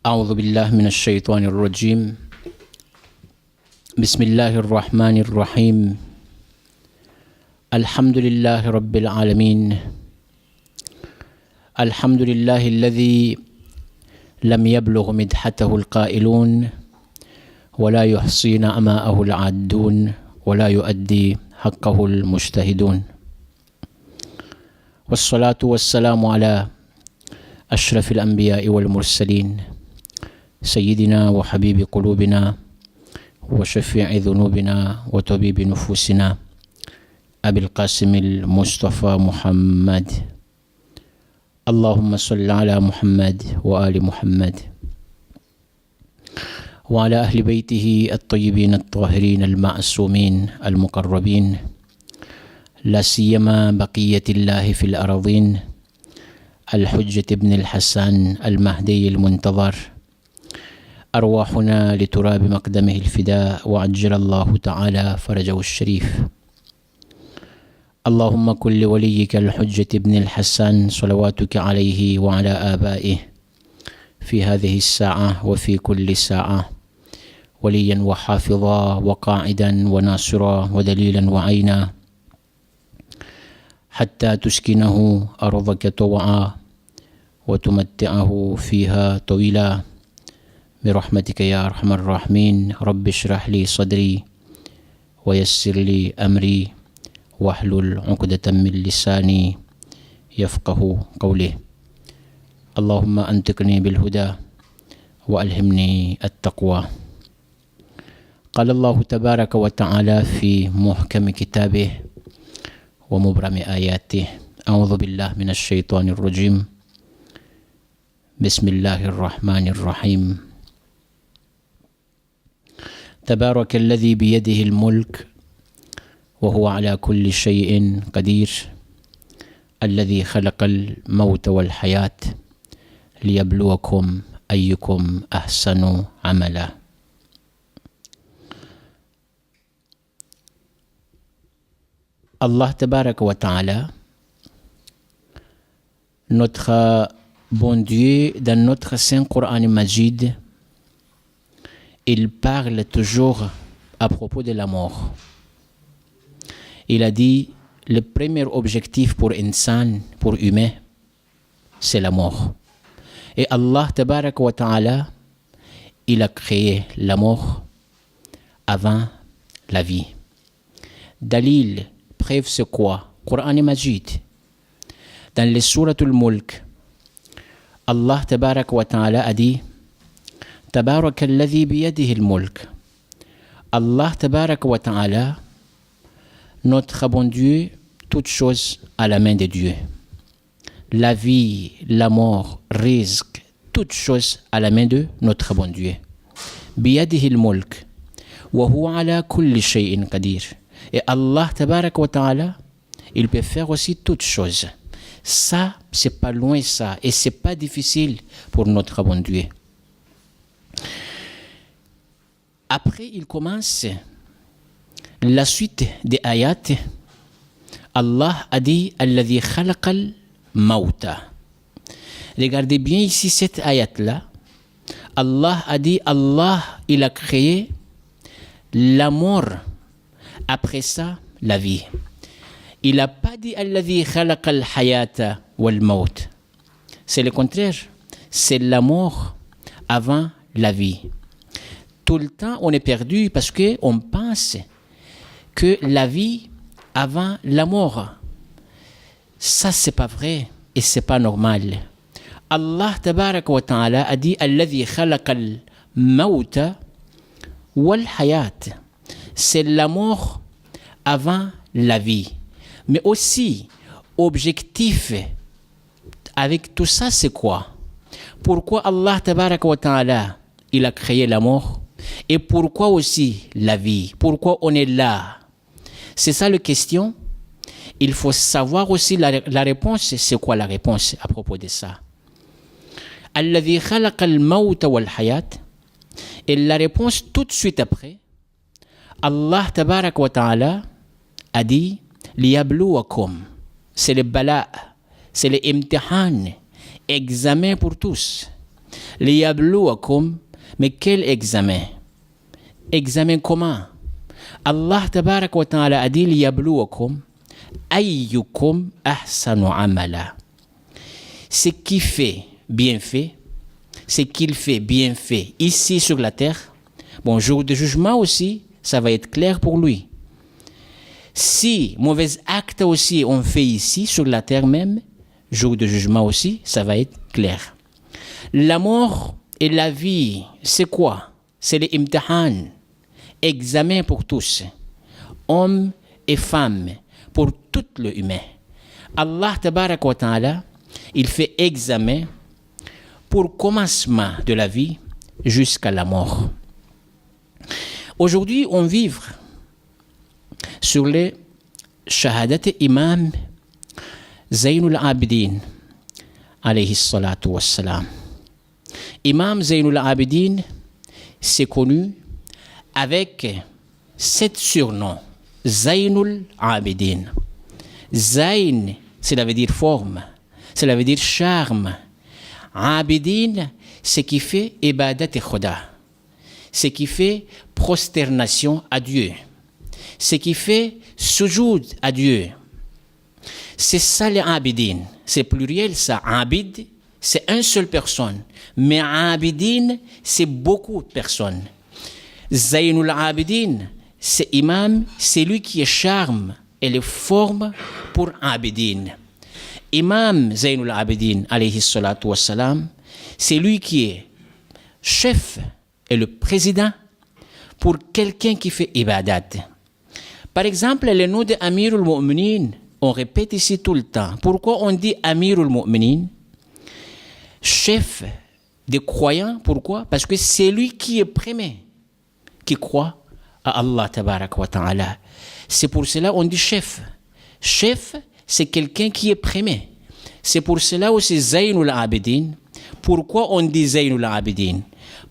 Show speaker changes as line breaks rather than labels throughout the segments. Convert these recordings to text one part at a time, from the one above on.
أعوذ بالله من الشيطان الرجيم. بسم الله الرحمن الرحيم. الحمد لله رب العالمين. الحمد لله الذي لم يبلغ مدحته القائلون ولا يحصين أماءه العادون ولا يؤدي حقه المجتهدون، والصلاة والسلام على أشرف الأنبياء والمرسلين سيدنا وحبيب قلوبنا وشفيع ذنوبنا وطبيب نفوسنا أبي القاسم المصطفى محمد. اللهم صل على محمد وآل محمد وعلى أهل بيته الطيبين الطاهرين المعصومين المقربين، لا سيما بقية الله في الأراضين الحجة ابن الحسن المهدي المنتظر، أرواحنا لتراب مقدمه الفداء وعجل الله تعالى فرجه الشريف. اللهم كن لوليك الحجة ابن الحسن صلواتك عليه وعلى آبائه في هذه الساعة وفي كل ساعة وليا وحافظا وقاعدا وناصرا ودليلا وعينا، حتى تسكنه أرضك طوعا وتمتعه فيها طويلا برحمتك يا أرحم الراحمين. رب اشرح لي صدري ويسر لي أمري واحلل عقدة من لساني يفقه قولي. اللهم أنطقني بالهدى وألهمني التقوى. قال الله تبارك وتعالى في محكم كتابه ومبرم آياته: أعوذ بالله من الشيطان الرجيم. بسم الله الرحمن الرحيم. تبارك الذي بيده الملك وهو على كل شيء قدير، الذي خلق الموت والحياة ليبلوكم أيكم أحسن عملا. Allah Tabaraka wa Ta'ala, notre bon Dieu, dans notre Saint Coran Majid, il parle toujours à propos de la mort. Il a dit, le premier objectif pour insan, pour humain, c'est la mort. Et Allah Tabaraka wa Ta'ala, il a créé la mort avant la vie. Dalil, preuve c'est quoi? Coran Majid. Dans les Suratul Mulk, Allah Tabaraka wa Ta'ala a dit: Tabaraka alladhi biyadihi al-mulk. Allah Tabaraka wa Ta'ala, notre bon Dieu, toutes choses à la main de Dieu. La vie, la mort, risque, toutes choses à la main de notre bon Dieu. Biyadihi al-mulk wa huwa ala kulli shay'in qadir. Et Allah Tabaraka wa Ta'ala, il peut faire aussi toutes choses. Ça, c'est pas loin ça, et c'est pas difficile pour notre bon Dieu. Après, il commence la suite des ayats. Allah a dit: Alladhi khalaqal mauta. Regardez bien ici cette ayat-là. Allah a dit, Allah, il a créé la mort. Après ça, la vie. Il n'a pas dit Alladhi khalaqal hayata wal maut. C'est le contraire. C'est la mort avant la vie. Tout le temps, on est perdu parce qu'on pense que la vie avant la mort. Ça, c'est pas vrai et c'est pas normal. Allah Tabaraka wa Ta'ala a dit Alladhi khalaqal mauta wal hayat. C'est la mort avant la vie. Mais aussi, objectif avec tout ça, c'est quoi? Pourquoi Allah Tabaraka wa Ta'ala, il a créé la mort? Et pourquoi aussi la vie? Pourquoi on est là? C'est ça la question. Il faut savoir aussi la réponse. C'est quoi la réponse à propos de ça? Alladhi khalaqal mawta wal hayat. Et la réponse tout de suite après, Allah Tabaraka wa Ta'ala a dit liyabluwakum. C'est le bala, c'est le imtihan, examen pour tous. liyabluwakum, mais quel examen? Examen comment? Allah tabarak wa ta'ala a dit liyabluwakum ayyukum ahsanu amala. Ce qui fait bien fait, ce qu'il fait bien fait ici sur la terre, bon, jour de jugement aussi, ça va être clair pour lui. Si mauvais actes aussi on fait ici sur la terre même, jour de jugement aussi, ça va être clair. La mort et la vie, c'est quoi? C'est les imtihan, examen pour tous, hommes et femmes, pour tout le humain. Allah tabarak wa ta'ala, il fait examen pour commencement de la vie jusqu'à la mort. Aujourd'hui, on vit sur les shahadat imam Zaynul Abidin alayhi salatu wassalam. Imam Zaynul Abidin, c'est connu avec 7 surnoms. Zaynul Abidin. Zayn, cela veut dire forme, cela veut dire charme. Abidin, ce qui fait ibadat et khoda, ce qui fait prosternation à Dieu, ce qui fait sujoud à Dieu. C'est ça les abidin. C'est pluriel ça. Abid, c'est une seule personne. Mais abidin, c'est beaucoup de personnes. Zaynul Abidin, c'est imam, c'est lui qui est charme et les formes pour abidin. Imam Zaynul Abidin, alayhi salatu wassalam, c'est lui qui est chef et le président pour quelqu'un qui fait ibadat. Par exemple, le nom de Amirul Mu'minin, on répète ici tout le temps. Pourquoi on dit Amirul Mu'minin? Chef des croyants, pourquoi? Parce que c'est lui qui est premier, qui croit à Allah tabarak wa ta'ala. C'est pour cela qu'on dit chef. Chef, c'est quelqu'un qui est premier. C'est pour cela aussi Zaynul Abidin. Pourquoi on dit Zaynul Abidin?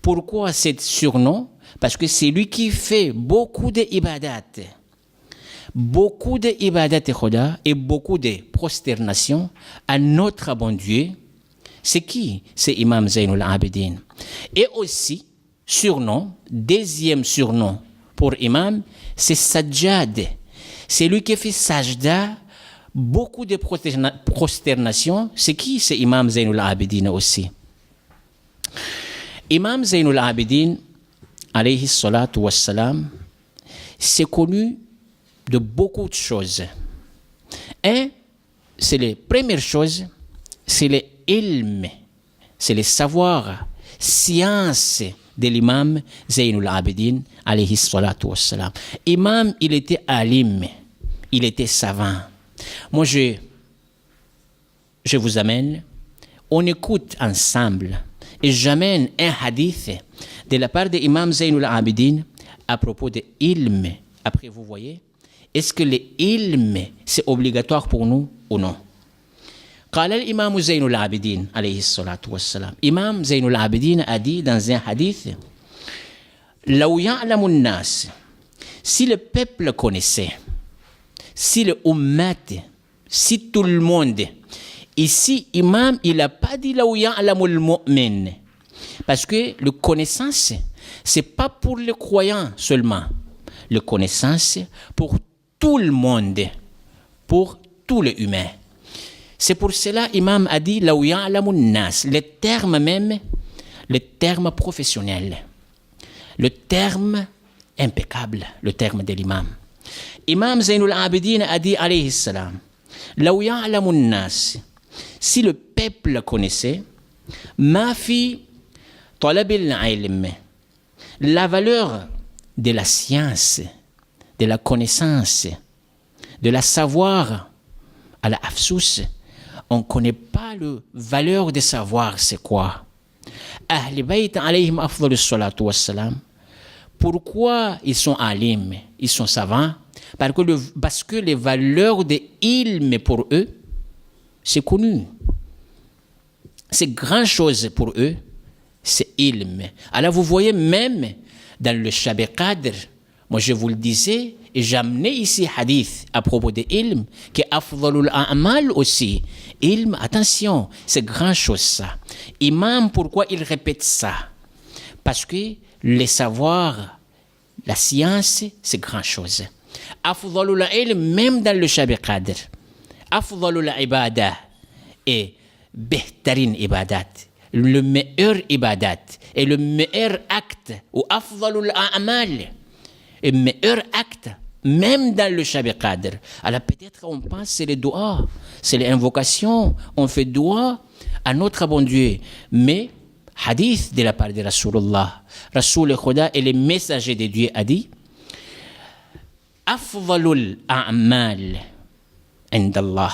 Pourquoi ce surnom? Parce que c'est lui qui fait beaucoup d'ibadat. Beaucoup d'ibadat et khoda et beaucoup de prosternation à notre bon Dieu. C'est qui? C'est Imam Zaynul Abidin. Et aussi, surnom, deuxième surnom pour Imam, c'est Sajjad. C'est lui qui fait sajda, beaucoup de prosternation. C'est qui? C'est Imam Zaynul Abidin aussi. Imam Zaynul Abidin, alayhi salatu wassalam, c'est connu de beaucoup de choses. Et c'est les premières choses, c'est les ilm, c'est les savoirs, sciences de l'imam Zaynul Abidin, alayhi salatu wassalam. Imam, il était alim, il était savant. Moi, je vous amène, on écoute ensemble, et j'amène un hadith de la part de l'imam Zaynul Abidin à propos de ilm. Après, vous voyez, est-ce que le ilm, c'est obligatoire pour nous ou non? قال الإمام زين العابدين عليه الصلاة والسلام. إمام زين العابدين a dit dans un hadith, لو يعلم الناس, si le peuple connaissait, si le ummat, si tout le monde, ici Imam il n'a pas dit لو يعلم المؤمن, parce que le connaissance c'est pas pour les croyants seulement, le connaissance pour tout le monde, pour tous les humains. C'est pour cela Imam a dit لو يعلم الناس, le terme même, le terme professionnel, le terme impeccable, le terme de l'imam. Imam Zaynul Abidin a dit alayhi salam, لو يعلم الناس, si le peuple connaissait, ما في طلب العلم, la valeur de la science, de la connaissance, de la savoir, à la afsous, on ne connaît pas la valeur de savoir c'est quoi. Ahl Bayt alayhim afdalus salatu wassalam, pourquoi ils sont alim, ils sont savants? Parce que les valeurs de ilm pour eux, c'est connu. C'est grand chose pour eux, c'est ilm. Alors vous voyez même dans le Shab Qadr, moi je vous le disais, et j'amenais ici hadith à propos de ilm, que afdalul a'mal aussi. Ilm, attention, c'est grand chose ça. Imam, pourquoi il répète ça? Parce que les savoirs, la science, c'est grand chose. Afdalul ilm, même dans le Shab Qadr, Afdalul ibada et Behtarin ibadat, le meilleur ibadat et le meilleur acte, ou Afdalul a'mal, et meilleur acte, même dans le Shab Qadr. Alors peut-être on pense c'est les doigts, c'est les invocations, on fait doigt à notre bon Dieu. Mais, hadith de la part de Rasulullah, Rasul Khuda et les messagers de Dieu a dit, Afdalul a'mal indallah.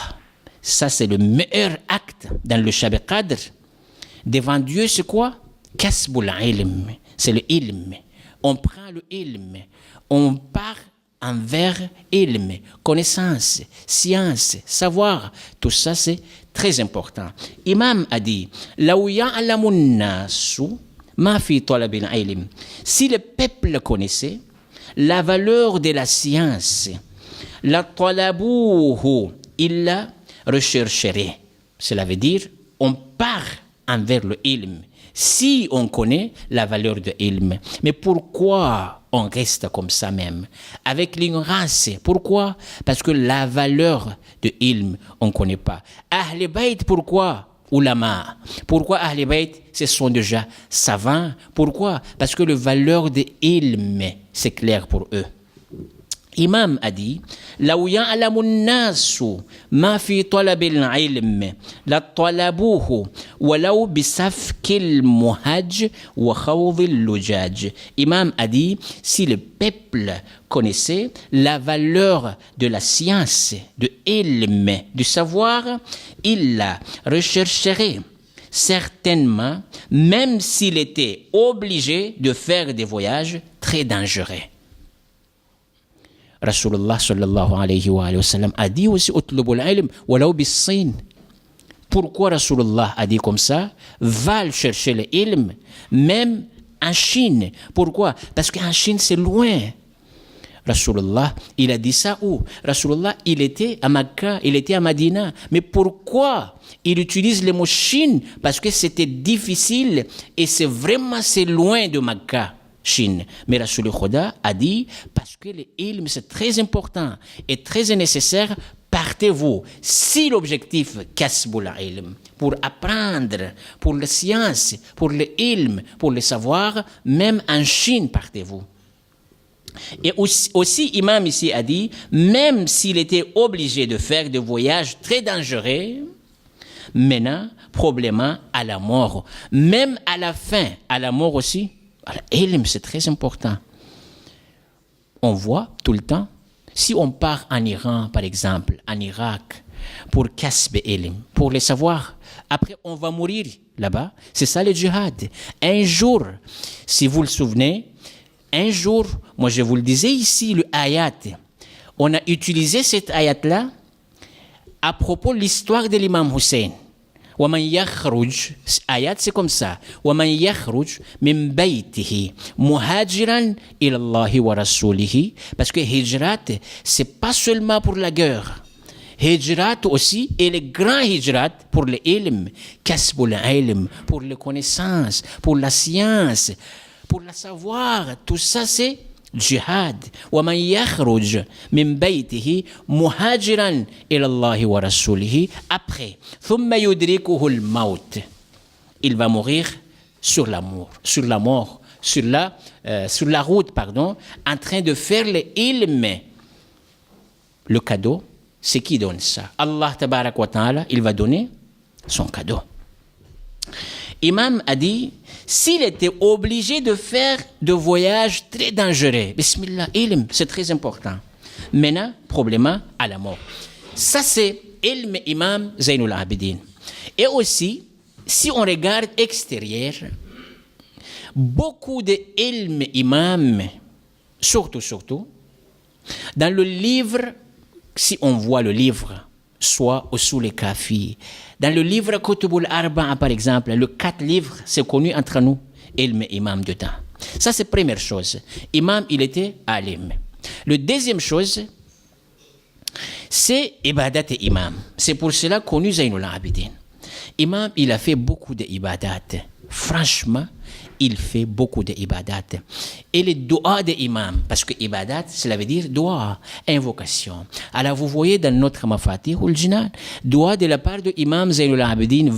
Ça c'est le meilleur acte dans le Shab Qadr. Devant Dieu c'est quoi? Kasbul ilm, c'est le ilm. On prend le ilm, on part envers ilm, connaissance, science, savoir, tout ça c'est très important. Imam a dit, law ya'lamun nasu ma fi talabil ilm. Si le peuple connaissait la valeur de la science, la talabuhu, il la rechercherait. Cela veut dire, on part envers le ilm. Si on connaît la valeur de ilm. Mais pourquoi on reste comme ça même? Avec l'ignorance. Pourquoi? Parce que la valeur de ilm, on ne connaît pas. Ahl Bayt, pourquoi? Ulama. Pourquoi Ahl Bayt, ce sont déjà savants? Pourquoi? Parce que la valeur de ilm, c'est clair pour eux. Imam a dit, لو يعلم الناس ما في طلب العلم لطلبوه ولو بسفك المهج وخوض اللجاج. Imam a dit, si le peuple connaissait la valeur de la science, de ilm, du savoir, il la rechercherait certainement, même s'il était obligé de faire des voyages très dangereux. Rasulullah sallallahu alayhi wa sallam a dit aussi utlubul ilm walau bis-sin. Pourquoi Rasulullah a dit comme ça? Va chercher le ilm même en Chine. Pourquoi? Parce qu'en Chine c'est loin. Rasulullah, il a dit ça où? Rasulullah, il était à Makkah, il était à Madina. Mais pourquoi il utilise le mot Chine? Parce que c'était difficile et c'est loin de Makkah. Chine. Mais Rasul Khuda a dit, parce que l'ilm c'est très important et très nécessaire, partez-vous. Si l'objectif kasbul ilm, pour apprendre, pour la science, pour le ilm, pour le savoir, même en Chine, partez-vous. Et aussi, Imam ici a dit, même s'il était obligé de faire des voyages très dangereux, maintenant, probablement à la mort, même à la fin, à la mort aussi, l'ilm, c'est très important. On voit tout le temps, si on part en Iran, par exemple, en Irak, pour kasb ilm, pour les savoir, après on va mourir là-bas. C'est ça le djihad. Un jour, si vous le souvenez, un jour, moi je vous le disais ici, le ayat, on a utilisé cet ayat-là à propos de l'histoire de l'imam Hussein. ومن يخرج آيات c'est comme ça ومن يخرج من بيته مهاجرا إلى الله ورسوله parce que hijrat c'est pas seulement pour la guerre. Hijrat aussi et le grand hijrat pour le ilm, kasbul ilm, pour les connaissances, pour la science, pour le savoir, tout ça c'est jihad. ومن يخرج من بيته مهاجرا إلى الله ورسوله. Après, ثم يدركه الموت. Il va mourir sur la route, en train de faire le ilm. Le cadeau, c'est qui donne ça? Allah tabarak wa ta'ala, il va donner son cadeau. Imam a dit, s'il était obligé de faire de voyages très dangereux, bismillah, ilm, c'est très important. Maintenant, problème à la mort. Ça, c'est ilm imam Zainul Abidin. Et aussi, si on regarde extérieur, beaucoup de ilm imam, surtout, dans le livre, si on voit le livre, soit Usul al-Kafi. Dans le livre Kutubul Arba'a, par exemple, le 4 livres, c'est connu entre nous, ilm imam dedans. Ça, c'est la première chose. Imam, il était alim. Le deuxième chose, c'est ibadat et imam. C'est pour cela connu Zainul Abidin. Imam, il a fait beaucoup d'ibadat. Franchement, il fait beaucoup d'ibadat. Et les doigts de imam, parce que ibadat, cela veut dire doigt, invocation. Alors vous voyez dans notre Mafatih ul Jinan, doigt de la part de Imam Zainul Abidin,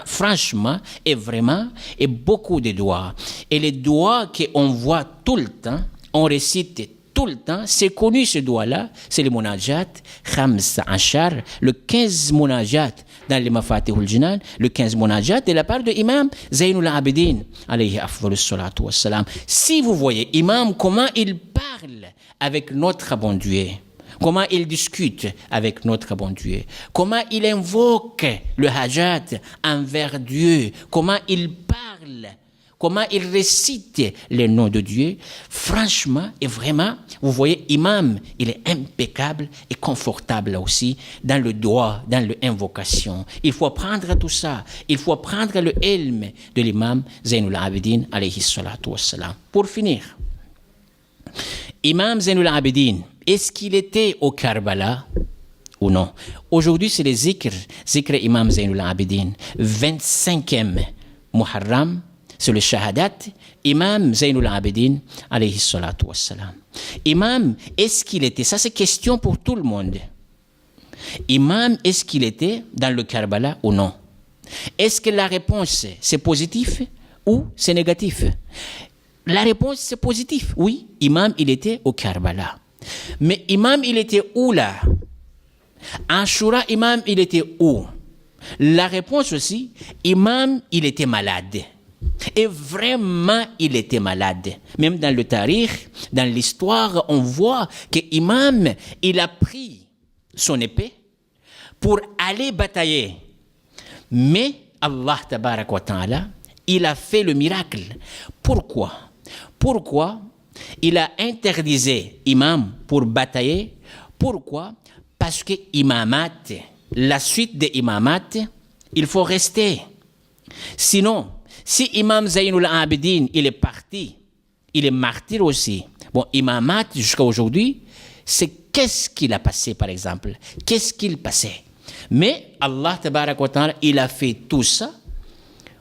franchement et vraiment, et beaucoup de doigts. Et les doigts qu'on voit tout le temps, on récite tout le temps, c'est connu ce doigt-là, c'est le munajat, Khams Ashar, le 15 munajat dans les Mafatih ul Jinan, le 15 munajat de la part de Imam Zainul Abidin, alayhi afdalus salatu wassalam. Si vous voyez Imam, comment il parle avec notre bon Dieu, comment il discute avec notre bon Dieu, comment il invoque le hajat envers Dieu, comment il parle, comment il récite les noms de Dieu, franchement et vraiment, vous voyez, Imam, il est impeccable et confortable aussi dans le doigt, dans l'invocation. Il faut apprendre tout ça. Il faut apprendre le ilm de l'imam Zainul Abidin, alayhi salatu wassalam. Pour finir, Imam Zainul Abidin, est-ce qu'il était au Karbala ou non? Aujourd'hui, c'est les zikr Imam Zainul Abidin, 25e Muharram, c'est le shahadat, Imam Zainul Abidin, alayhi salatu wassalam. Imam, est-ce qu'il était, ça c'est question pour tout le monde. Imam, est-ce qu'il était dans le Karbala ou non? Est-ce que la réponse c'est positif ou c'est négatif? La réponse c'est positif, oui, Imam il était au Karbala. Mais Imam il était où là? Ashura, Imam il était où? La réponse aussi, Imam il était malade. Et vraiment, il était malade. Même dans le tarikh, dans l'histoire, on voit que Imam, il a pris son épée pour aller batailler. Mais Allah tabarak wa ta'ala, il a fait le miracle. Pourquoi? Pourquoi il a interdisé Imam pour batailler? Pourquoi? Parce que imamat, la suite des imamat, il faut rester. Sinon, si Imam Zainul Abidin, il est parti, il est martyr aussi. Bon, imamat, jusqu'à aujourd'hui, c'est qu'est-ce qu'il a passé, par exemple? Qu'est-ce qu'il passait? Mais Allah, tabarak wa ta'ala, il a fait tout ça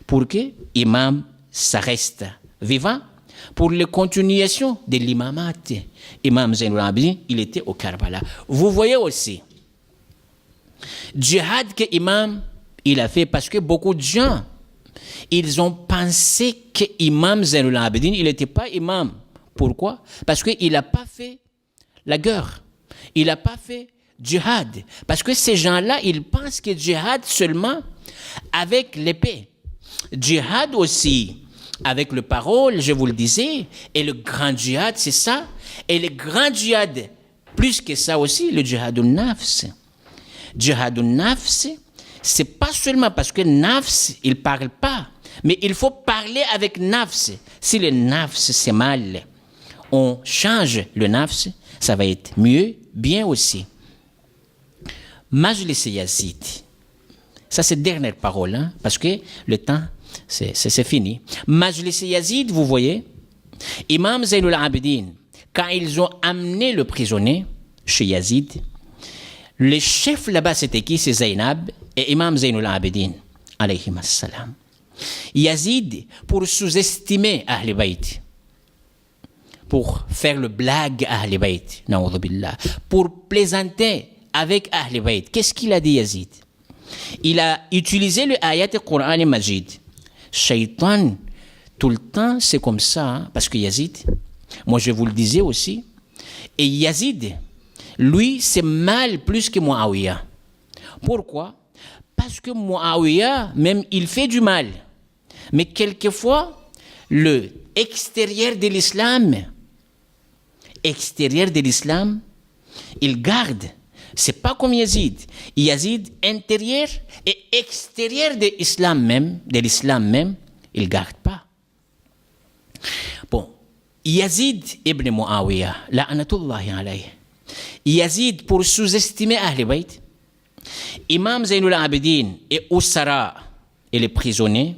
pour que Imam, ça reste vivant, pour la continuation de l'imamat. Imam Zainul Abidin, il était au Karbala. Vous voyez aussi, djihad que Imam, il a fait parce que beaucoup de gens, ils ont pensé que Imam Zainul Abidin, il n'était pas imam. Pourquoi? Parce qu'il n'a pas fait la guerre. Il n'a pas fait djihad. Parce que ces gens-là, ils pensent que djihad seulement avec l'épée. Djihad aussi avec le parole, je vous le disais. Et le grand djihad, c'est ça. Et le grand djihad, plus que ça aussi, le djihadun nafs. Djihadun nafs, c'est pas seulement parce que nafs, il parle pas, mais il faut parler avec nafs. Si le nafs c'est mal, on change le nafs, ça va être mieux, bien aussi. Majlis Yazid, ça c'est dernière parole, hein, parce que le temps c'est fini. Majlis Yazid, vous voyez, Imam Zainul Abidin, quand ils ont amené le prisonnier chez Yazid, le chef là-bas c'était qui? C'est Zainab et Imam Zainul Abidin, alayhi assalam. Yazid, pour sous-estimer Ahl Bayt, pour faire le blague à Ahl Bayt, pour plaisanter avec Ahl Bayt, qu'est-ce qu'il a dit Yazid? Il a utilisé le ayat du Coran Majid. Shaitan, tout le temps, c'est comme ça, hein, parce que Yazid, moi je vous le disais aussi, et Yazid, lui, c'est mal plus que Muawiyah. Pourquoi? Parce que Muawiyah, même, il fait du mal. Mais quelquefois, le extérieur de l'islam, il garde. C'est pas comme Yazid. Yazid, intérieur et extérieur de l'islam même, il garde pas. Bon, Yazid ibn Muawiyah, la'anatullahi alayhi. Yazid, pour sous-estimer Ahl Bayt, Imam Zainul Abidin et Usara et les prisonniers,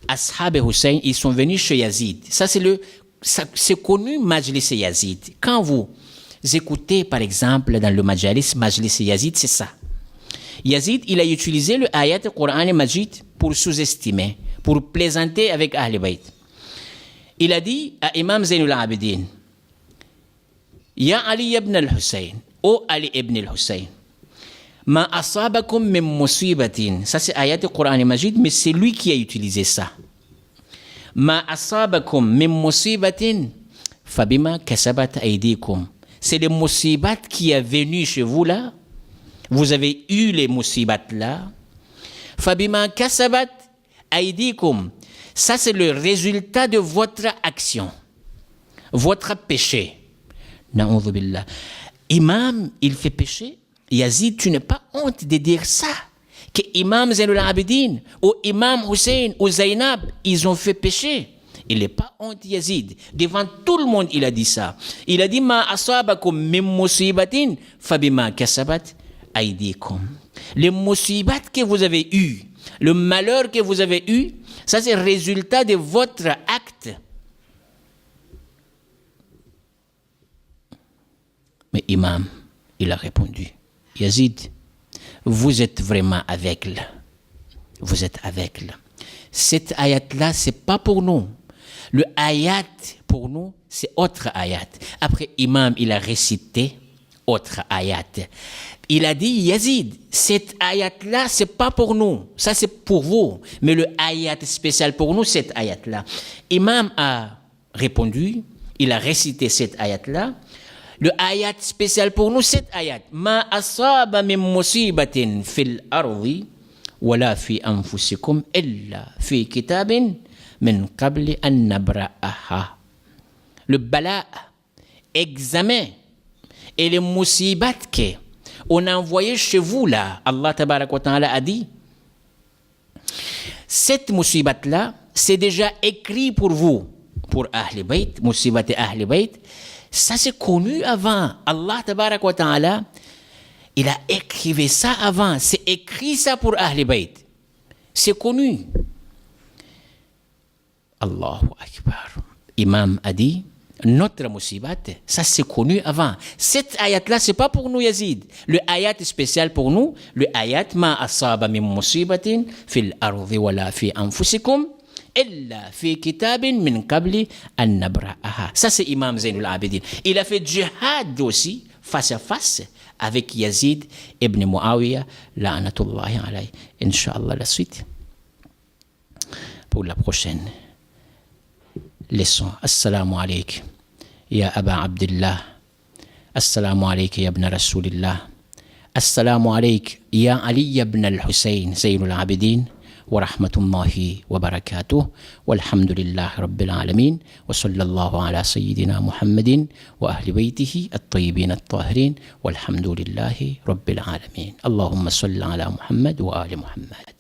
Ashab et Hussein, ils sont venus chez Yazid. Ça, c'est connu, Majlis Yazid. Quand vous écoutez, par exemple, dans le Majlis Yazid, c'est ça. Yazid, il a utilisé le ayat du Coran Majid pour sous-estimer, pour plaisanter avec Ahl Bayt. Il a dit à Imam Zainul Abidin, Ya Ali ibn al-Hussein, ô Ali ibn al-Hussein, Ma asabakum min musibatin. Ça c'est ayat du Coran Majid, mais c'est lui qui a utilisé ça. Ma asabakum min musibatin, fabima kasabat aydikum. C'est les musibat qui est venu chez vous là. Vous avez eu les musibat là. Fabima kasabat aydikum. Ça c'est le résultat de votre action, votre péché. Na'udhu billah. Imam, il fait péché. Yazid, tu n'as pas honte de dire ça. Que Imam Zainul Abidin ou Imam Hussein ou Zainab, ils ont fait péché. Il n'est pas honte, Yazid. Devant tout le monde, il a dit ça. Il a dit, Ma asabakum min musibatin, fabima kasabat aydikum. Les musibat que vous avez eu, le malheur que vous avez eu, ça c'est le résultat de votre acte. Mais Imam, il a répondu, Yazid, vous êtes vraiment aveugle. Vous êtes aveugle. Cette ayat-là, c'est pas pour nous. Le ayat, pour nous, c'est autre ayat. Après, Imam, il a récité autre ayat. Il a dit, Yazid, cette ayat-là, c'est pas pour nous. Ça, c'est pour vous. Mais le ayat spécial pour nous, cette ayat-là. Imam a répondu, il a récité cette ayat-là. Le ayat spécial pour nous, cette ayat. Ma asaba min musibatin fil ardi wala fi anfusikum illa fi kitabin min qabli an nabra'aha. Le bala, examen, et les musibat qu'on a envoyé chez vous là, Allah tabarak wa ta'ala a dit, cette musibat là, c'est déjà écrit pour vous, pour Ahl Bayt, musibat et Ahl Bayt. Ça c'est connu avant. Allah tabarak wa ta'ala, il a écrit ça avant. C'est écrit ça pour Ahl Bayt. C'est connu. Allahu Akbar. Imam a dit, notre musibat, ça c'est connu avant. Cette ayat-là, c'est pas pour nous, Yazid. Le ayat spécial pour nous, le ayat ma asaba min musibatin fil ardi wala fi anfusikum illa fi kitabin min qabli an nabra'aha. Ça c'est Imam Zainul Abidin. Il a fait jihad aussi face à face avec Yazid ibn Muawiyah la'natullahi alayhi. Inch'Allah, la suite pour la prochaine leçon. Assalamu alaykum ya Aba Abdullah. Assalamu alaykum ya ibn Rasulillah. Assalamu alaykum ya Ali ibn al-Hussein Zainul Abidin. ورحمة الله وبركاته والحمد لله رب العالمين وصلى الله على سيدنا محمد وأهل بيته الطيبين الطاهرين والحمد لله رب العالمين. اللهم صل على محمد وآل محمد.